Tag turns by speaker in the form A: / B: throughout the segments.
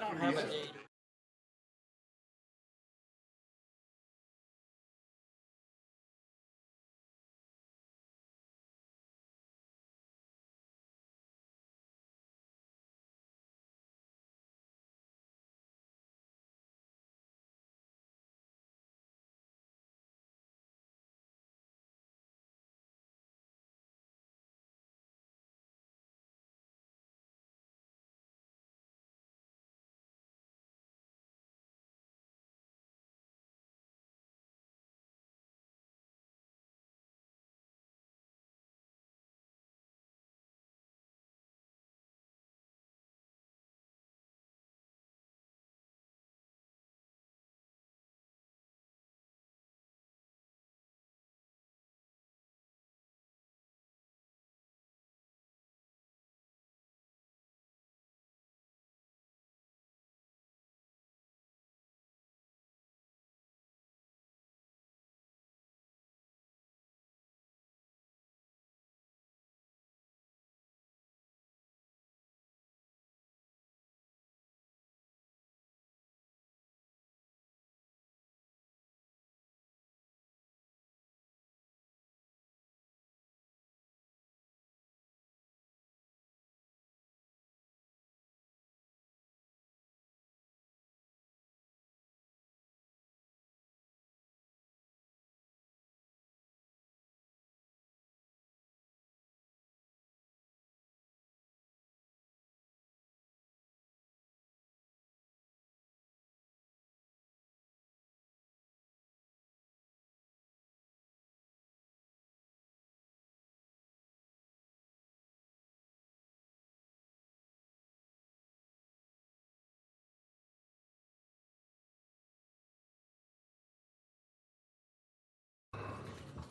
A: don't have a date.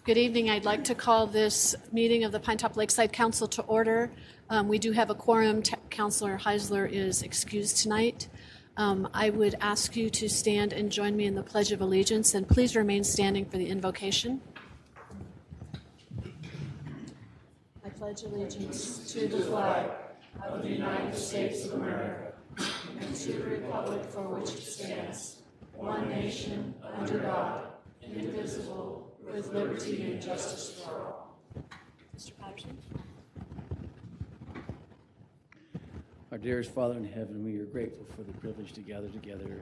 B: Good evening. I'd like to call this meeting of the Pinetop-Lakeside Council to order. We do have a quorum. Councilor Heisler is excused tonight. I would ask you to stand and join me in the Pledge of Allegiance, and please remain standing for the invocation. I pledge allegiance to the flag of the United States of America and to the republic for which it stands, one nation, under God, indivisible, with liberty and justice for all. Mr. Patterson.
C: Our dearest Father in heaven, we are grateful for the privilege to gather together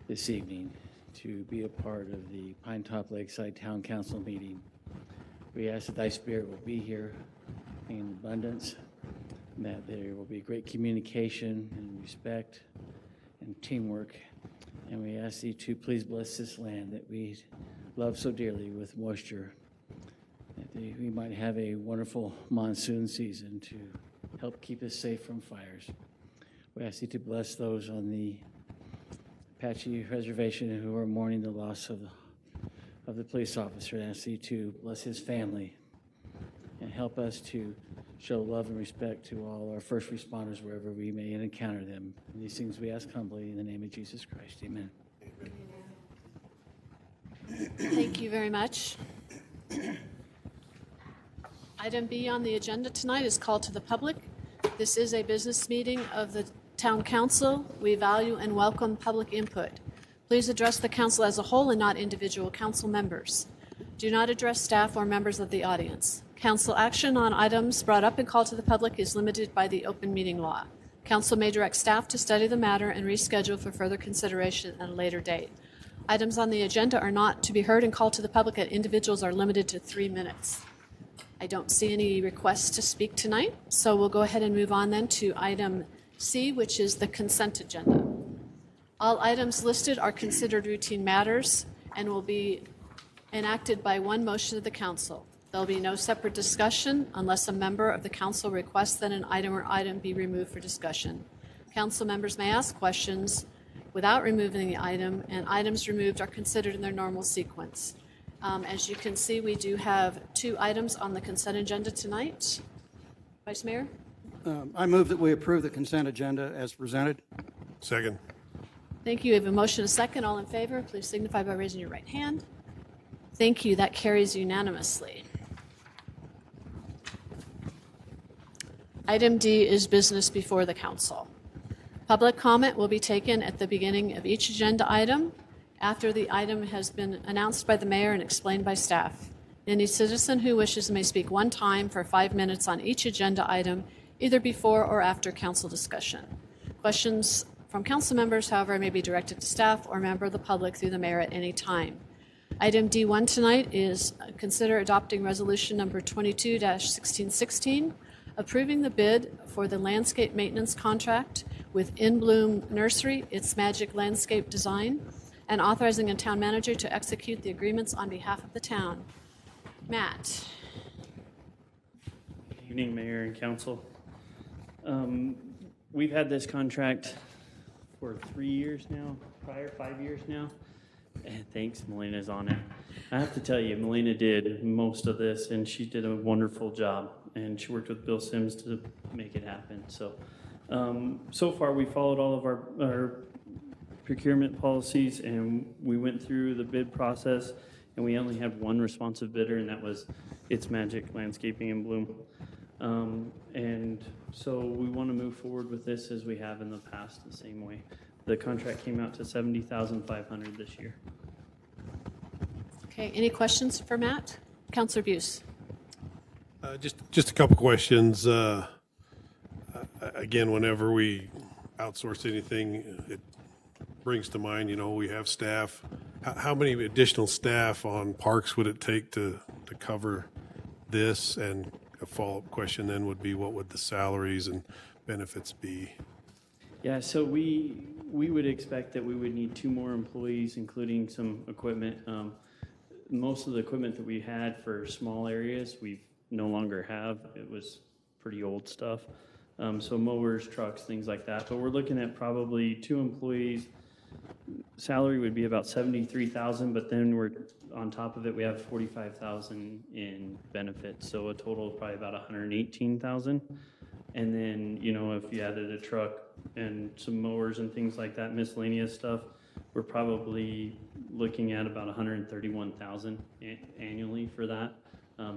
C: this evening to be a part of the Pinetop-Lakeside Town Council meeting. We ask that thy spirit will be here in abundance, and that there will be great communication and respect and teamwork. And we ask thee to please bless this land that we love so dearly with moisture, that we might have a wonderful monsoon season to help keep us safe from fires. We ask thee to bless those on the Apache Reservation who are mourning the loss of the police officer. And ask thee to bless his family and help us to show love and respect to all our first responders wherever we may encounter them. And these things we ask humbly in the name of Jesus Christ. Amen.
B: Thank you very much. Item B on the agenda tonight is call to the public. This is a business meeting of the Town Council. We value and welcome public input. Please address the council as a whole and not individual council members. Do not address staff or members of the audience. Council action on items brought up and called to the public is limited by the open meeting law. Council may direct staff to study the matter and reschedule for further consideration at a later date. Items on the agenda are not to be heard and called to the public, and individuals are limited to 3 minutes. I don't see any requests to speak tonight, so we'll go ahead and move on then to item C, which is the consent agenda. All items listed are considered routine matters and will be enacted by one motion of the council. There'll be no separate discussion unless a member of the council requests that an item or item be removed for discussion. Council members may ask questions without removing the item, and items removed are considered in their normal sequence. As you can see, we do have 2 items on the consent agenda tonight. Vice Mayor?
D: I move that we approve the consent agenda as presented.
E: Second.
B: Thank you. We have a motion, a second. All in favor, please signify by raising your right hand. Thank you. That carries unanimously. Item D is business before the council. Public comment will be taken at the beginning of each agenda item after the item has been announced by the mayor and explained by staff. Any citizen who wishes may speak one time for 5 minutes on each agenda item, either before or after council discussion. Questions from council members, however, may be directed to staff or member of the public through the mayor at any time. Item D1 tonight is consider adopting resolution number 22-1616, approving the bid for the landscape maintenance contract with In Bloom Nursery, its Magic Landscape Design, and authorizing a town manager to execute the agreements on behalf of the town. Matt.
A: Good evening, Mayor and Council. We've had this contract for 3 years now, 5 years now. And thanks, Melina's on it. I have to tell you, Melina did most of this, and she did a wonderful job. And she worked with Bill Sims to make it happen. So, so far we followed all of our procurement policies, and we went through the bid process, and we only had one responsive bidder, and that was It's Magic Landscaping in Bloom. And so we want to move forward with this as we have in the past, the same way. The contract came out to $70,500 this year.
B: Okay, any questions for Matt? Councilor Buse.
E: Just a couple questions. Again, whenever we outsource anything, it brings to mind, we have staff. How many additional staff on parks would it take to cover this? And a follow-up question then would be, what would the salaries and benefits be?
A: Yeah, so we would expect that we would need 2 more employees, including some equipment. Most of the equipment that we had for small areas, we no longer have. It was pretty old stuff. So mowers, trucks, things like that. But we're looking at probably 2 employees. Salary would be about $73,000, but then we're on top of it, we have $45,000 in benefits. So a total of probably about $118,000. And then, if you added a truck and some mowers and things like that, miscellaneous stuff, we're probably looking at about $131,000 annually for that.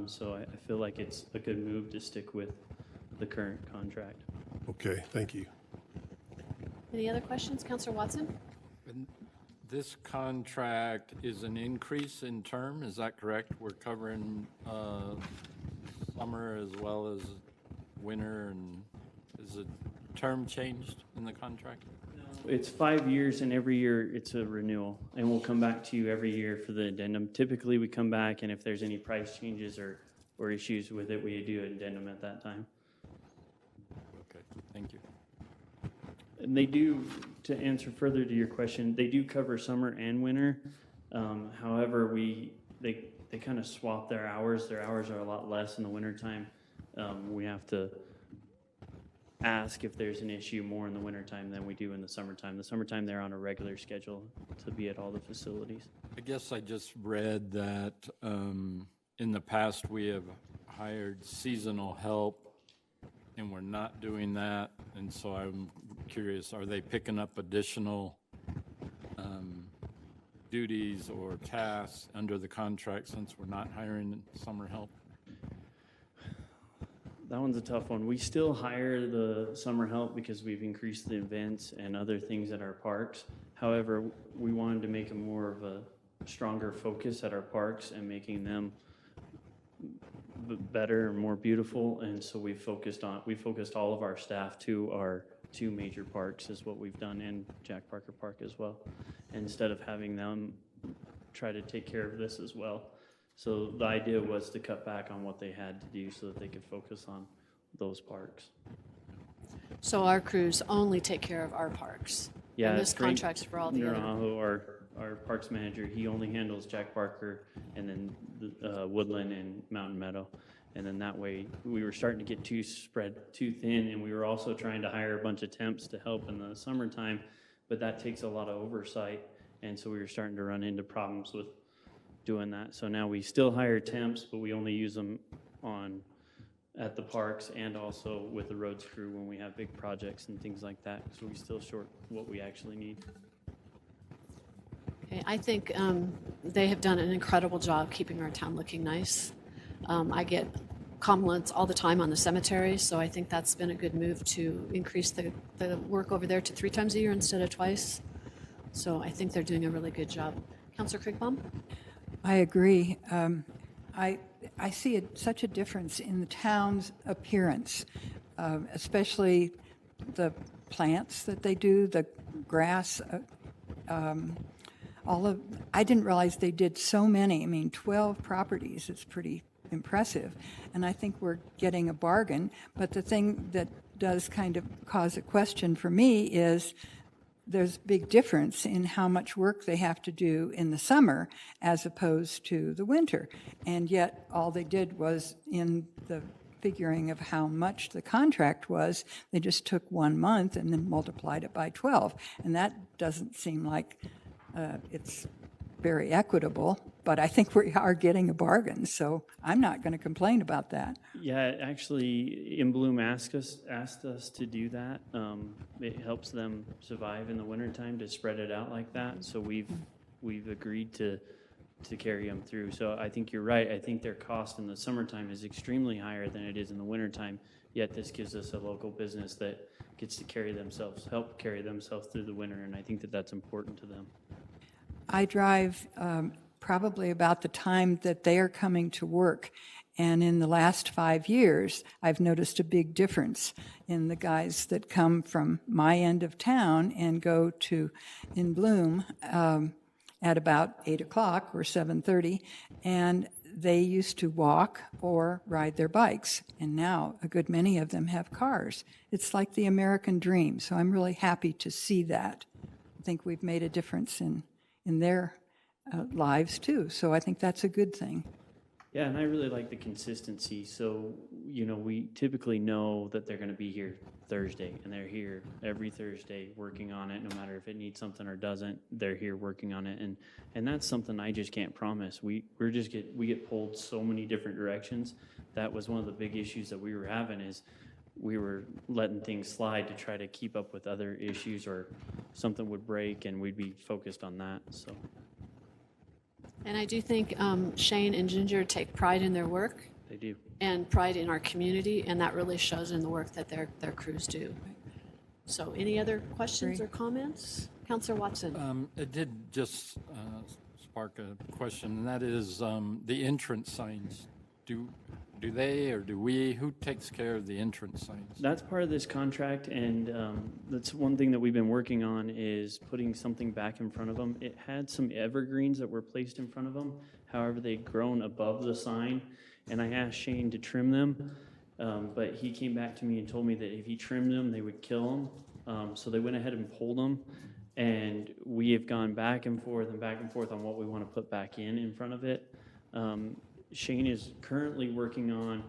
A: So I feel like it's a good move to stick with the current contract.
E: Okay, thank you.
B: Any other questions? Councilor Watson?
F: And this contract is an increase in term, is that correct? We're covering summer as well as winter, and is the term changed in the contract?
A: It's 5 years, and every year it's a renewal, and we'll come back to you every year for the addendum. Typically, we come back, and if there's any price changes or issues with it, we do an addendum at that time.
F: Okay, thank you.
A: And they do, to answer further to your question, they do cover summer and winter. However, they kind of swap their hours. Their hours are a lot less in the wintertime. We have to ask if there's an issue more in the wintertime than we do in the summertime. The summertime, they're on a regular schedule to be at all the facilities.
F: I guess I just read that in the past we have hired seasonal help, and we're not doing that. And so I'm curious, are they picking up additional duties or tasks under the contract since we're not hiring summer help?
A: That one's a tough one. We still hire the summer help because we've increased the events and other things at our parks. However, we wanted to make a more of a stronger focus at our parks and making them better and more beautiful. And so we focused all of our staff to our 2 major parks is what we've done, and Jack Parker Park as well, instead of having them try to take care of this as well. So the idea was to cut back on what they had to do so that they could focus on those parks.
B: So our crews only take care of our parks?
A: Yeah,
B: And this
A: Frank
B: contract's for all the other?
A: Naranjo, our parks manager, he only handles Jack Parker and then Woodland and Mountain Meadow. And then that way, we were starting to get spread too thin, and we were also trying to hire a bunch of temps to help in the summertime, but that takes a lot of oversight, and so we were starting to run into problems with doing that. So now we still hire temps, but we only use them at the parks and also with the roads crew when we have big projects and things like that, so we still short what we actually need.
B: Okay, I think they have done an incredible job keeping our town looking nice. I get compliments all the time on the cemetery, so I think that's been a good move to increase the work over there to 3 times a year instead of twice. So I think they're doing a really good job. Councillor Kriegbaum?
G: I agree. I see such a difference in the town's appearance, especially the plants that they do, the grass, I didn't realize they did so many. I mean, 12 properties is pretty impressive. And I think we're getting a bargain. But the thing that does kind of cause a question for me is there's a big difference in how much work they have to do in the summer as opposed to the winter. And yet all they did was, in the figuring of how much the contract was, they just took 1 month and then multiplied it by 12. And that doesn't seem like it's very equitable, but I think we are getting a bargain, so I'm not going to complain about that.
A: Yeah, actually, In Bloom asked us to do that. It helps them survive in the wintertime to spread it out like that. So we've agreed to carry them through. So I think you're right. I think their cost in the summertime is extremely higher than it is in the wintertime. Yet this gives us a local business that gets to help carry themselves through the winter, and I think that that's important to them.
G: I drive probably about the time that they are coming to work. And in the last 5 years, I've noticed a big difference in the guys that come from my end of town and go to In Bloom at about 8 o'clock or 7:30. And they used to walk or ride their bikes. And now a good many of them have cars. It's like the American dream. So I'm really happy to see that. I think we've made a difference in their lives too. So I think that's a good thing.
A: Yeah, and I really like the consistency. So, we typically know that they're going to be here Thursday, and they're here every Thursday working on it. No matter if it needs something or doesn't, they're here working on it. And that's something I just can't promise. We get pulled so many different directions. That was one of the big issues that we were having, is we were letting things slide to try to keep up with other issues, or something would break and we'd be focused on that. So.
B: And I do think Shane and Ginger take pride in their work.
A: They do.
B: And pride in our community, and that really shows in the work that their crews do. So any other questions or comments? Councillor Watson.
F: It did just spark a question, and that is the entrance signs. Do they, or do we, who takes care of the entrance signs?
A: That's part of this contract, and that's one thing that we've been working on, is putting something back in front of them. It had some evergreens that were placed in front of them. However, they'd grown above the sign, and I asked Shane to trim them, but he came back to me and told me that if he trimmed them, they would kill them. So they went ahead and pulled them, and we have gone back and forth on what we want to put back in front of it. Shane is currently working on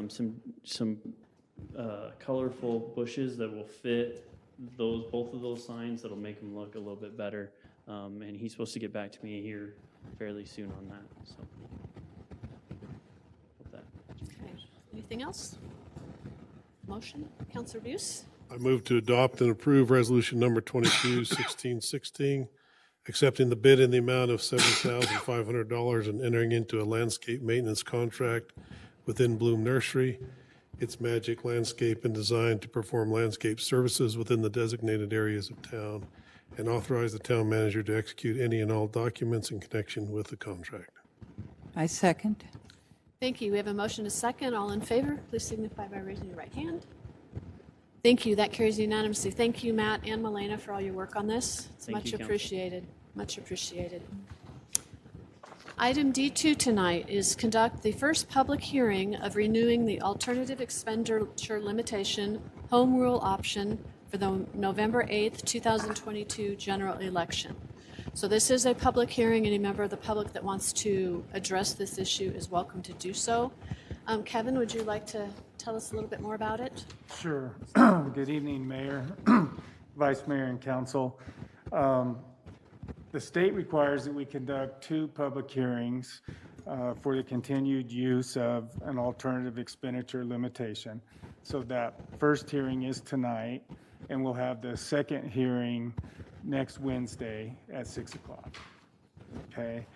A: some colorful bushes that will fit both of those signs, that'll make them look a little bit better. And he's supposed to get back to me here fairly soon on that. So, hope that.
B: Okay. Anything else? Motion, Councillor Buse.
E: I move to adopt and approve resolution number 22-1616, accepting the bid in the amount of $7,500 and entering into a landscape maintenance contract within Bloom Nursery, It's Magic Landscape and Design, to perform landscape services within the designated areas of town, and authorize the town manager to execute any and all documents in connection with the contract.
G: I second.
B: Thank you. We have a motion, a second. All in favor, please signify by raising your right hand. Thank you. That carries unanimously. Thank you, Matt and Milena, for all your work on this. It's
A: Thank
B: much
A: you, Council.
B: appreciated. Much appreciated. Item D2 tonight is conduct the first public hearing of renewing the alternative expenditure limitation home rule option for the November 8th, 2022 general election. So this is a public hearing. Any member of the public that wants to address this issue is welcome to do so. Kevin, would you like to tell us a little bit more about it?
H: Sure. Good evening, Mayor, Vice Mayor, and Council. The state requires that we conduct 2 public hearings for the continued use of an alternative expenditure limitation. So that first hearing is tonight, and we'll have the second hearing next Wednesday at 6 o'clock. Okay.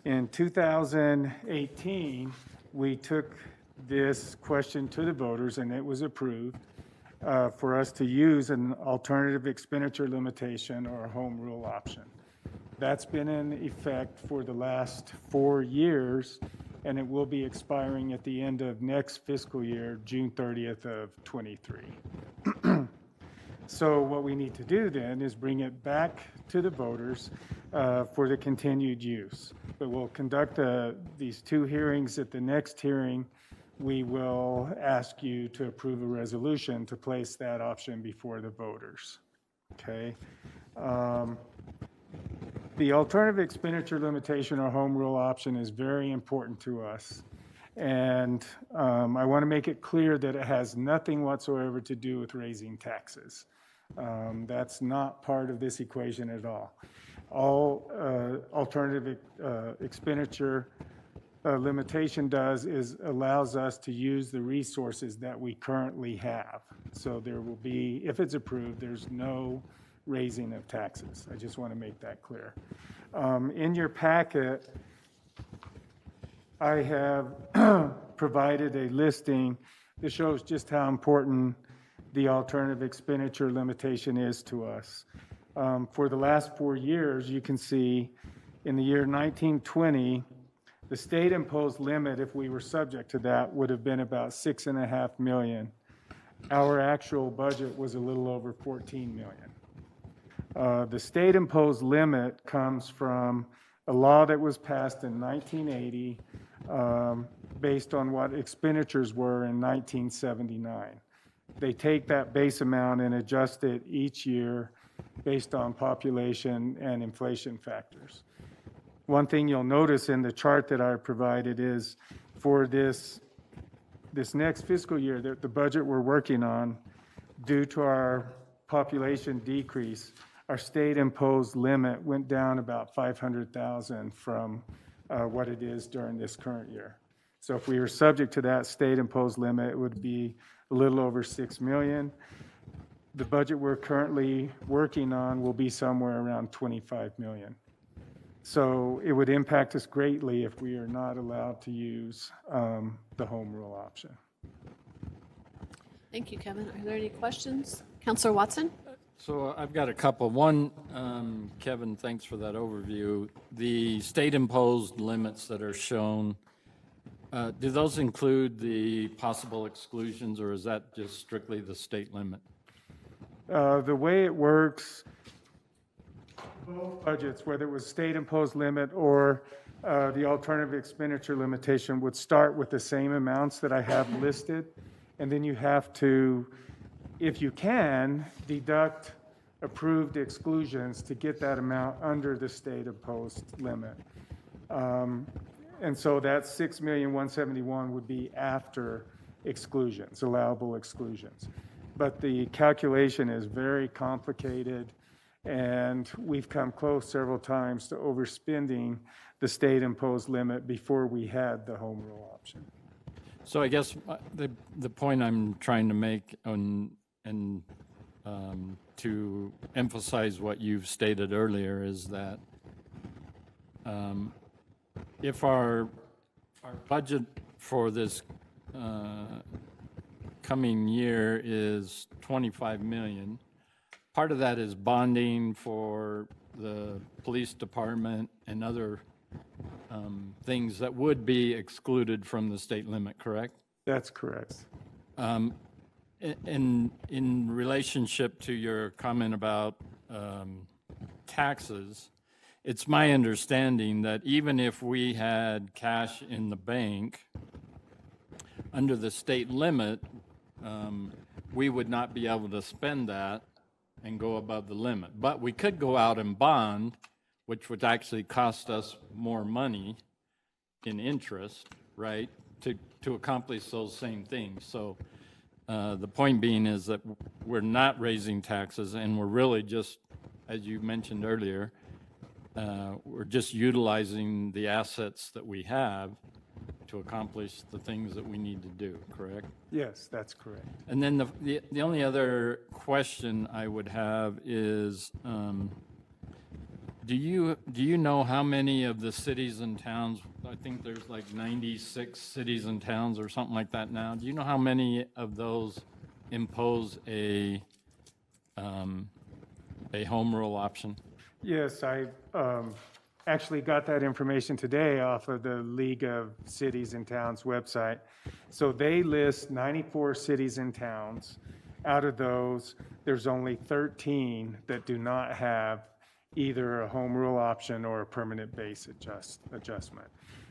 H: In 2018, we took this question to the voters, and it was approved for us to use an alternative expenditure limitation or a home rule option. That's been in effect for the last 4 years, and it will be expiring at the end of next fiscal year, June 30th of '23. So what we need to do then is bring it back to the voters for the continued use. But we'll conduct these 2 hearings. At the next hearing, we will ask you to approve a resolution to place that option before the voters. Okay? The alternative expenditure limitation or home rule option is very important to us. And I want to make it clear that it has nothing whatsoever to do with raising taxes. That's not part of this equation at all. All alternative expenditure limitation does is allows us to use the resources that we currently have. So there will be, if it's approved, there's no raising of taxes. I just want to make that clear. In your packet, I have provided a listing that shows just how important the alternative expenditure limitation is to us. For the last 4 years, you can see in the year 1920, the state-imposed limit, if we were subject to that, would have been about $6.5 million. Our actual budget was a little over $14 million. The state-imposed limit comes from a law that was passed in 1980 based on what expenditures were in 1979. They take that base amount and adjust it each year based on population and inflation factors. One thing you'll notice in the chart that I provided is for this next fiscal year, the budget we're working on, due to our population decrease, our state-imposed limit went down about 500,000 from what it is during this current year. So if we were subject to that state-imposed limit, it would be a little over 6 million. The budget we're currently working on will be somewhere around 25 million. So it would impact us greatly if we are not allowed to use the home rule option.
B: Thank you, Kevin. Are there any questions? Councilor Watson?
F: So I've got a couple. One, Kevin, thanks for that overview. The state-imposed limits that are shown, do those include the possible exclusions, or is that just strictly the state limit?
H: The way it works, both budgets, whether it was state-imposed limit or the alternative expenditure limitation, would start with the same amounts that I have listed, and then you have to, if you can, deduct approved exclusions to get that amount under the state-imposed limit. And so that 6,171,000 would be after exclusions, allowable exclusions. But the calculation is very complicated, and we've come close several times to overspending the state-imposed limit before we had the home rule option.
F: So I guess the point I'm trying to make and to emphasize what you've stated earlier is that if our budget for this coming year is 25 million, part of that is bonding for the police department and other things that would be excluded from the state limit, correct?
H: That's correct.
F: In relationship to your comment about taxes, it's my understanding that even if we had cash in the bank under the state limit, we would not be able to spend that and go above the limit. But we could go out and bond, which would actually cost us more money in interest, right, to accomplish those same things. So the point being is that we're not raising taxes, and we're really just, as you mentioned earlier, we're just utilizing the assets that we have to accomplish the things that we need to do, correct?
H: Yes, that's correct.
F: And then the only other question I would have is, do you know how many of the cities and towns I think there's like 96 cities and towns or something like that now. Do you know how many of those impose a home rule option?
H: Yes, I actually got that information today off of the League of Cities and Towns website. So they list 94 cities and towns. Out of those, there's only 13 that do not have either a home rule option or a permanent base adjustment.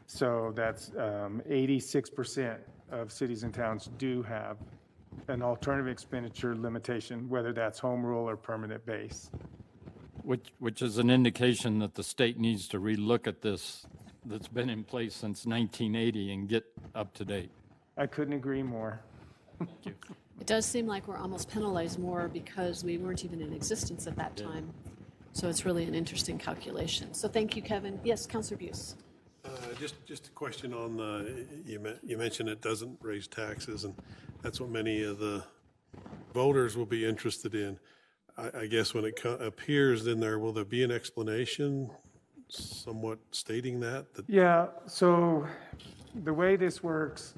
H: So that's 86% of cities and towns do have an alternative expenditure limitation, whether that's home rule or permanent base.
F: Which is an indication that the state needs to relook at this that's been in place since 1980 and get up to date.
H: I couldn't agree more.
B: It does seem like we're almost penalized more because we weren't even in existence at that time. So it's really an interesting calculation. So thank you, Kevin. Yes, Councilor Buse.
E: Just a question on you mentioned it doesn't raise taxes, and that's what many of the voters will be interested in. I guess when it appears in there, will there be an explanation somewhat stating that?
H: Yeah, so the way this works,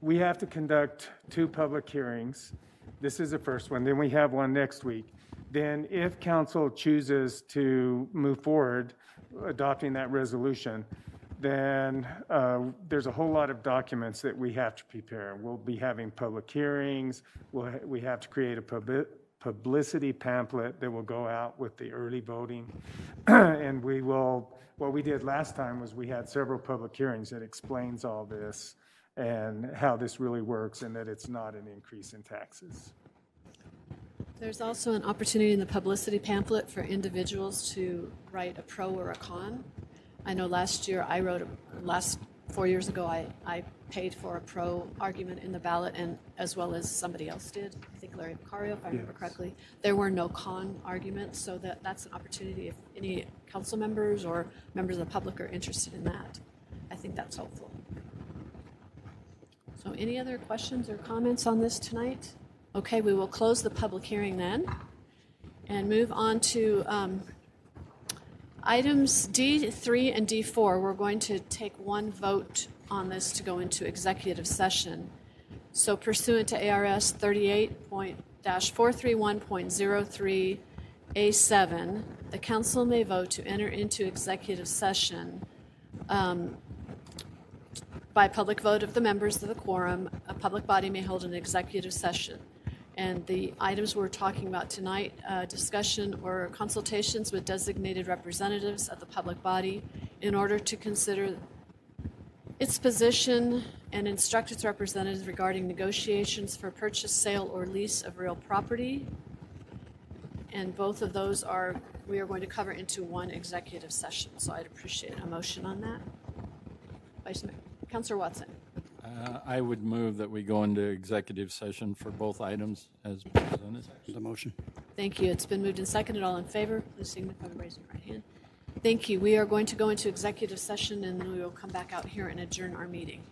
H: we have to conduct 2 public hearings. This is the first one, then we have one next week. Then if council chooses to move forward adopting that resolution, then there's a whole lot of documents that we have to prepare. We'll be having public hearings. We have to create a publicity pamphlet that will go out with the early voting. And what we did last time was we had several public hearings that explains all this and how this really works and that it's not an increase in taxes.
B: There's also an opportunity in the publicity pamphlet for individuals to write a pro or a con. I know last year I wrote, 4 years ago, I paid for a pro argument in the ballot, and as well as somebody else did. I think Larry Vicario, if I remember correctly. There were no con arguments, so that's an opportunity if any council members or members of the public are interested in that. I think that's helpful. So any other questions or comments on this tonight? Okay, we will close the public hearing then and move on to items D3 and D4. We're going to take one vote on this to go into executive session. So pursuant to ARS 38-431.03A7, the council may vote to enter into executive session by public vote of the members of the quorum. A public body may hold an executive session. And the items we're talking about tonight, discussion or consultations with designated representatives of the public body in order to consider its position and instruct its representatives regarding negotiations for purchase, sale, or lease of real property. And both of those we are going to cover into one executive session. So I'd appreciate a motion on that. Vice Mayor, Councilor Watson.
F: I would move that we go into executive session for both items as presented.
D: The motion.
B: Thank you. It's been moved and seconded. All in favor, please signify by raising your right hand. Thank you. We are going to go into executive session, and then we will come back out here and adjourn our meeting.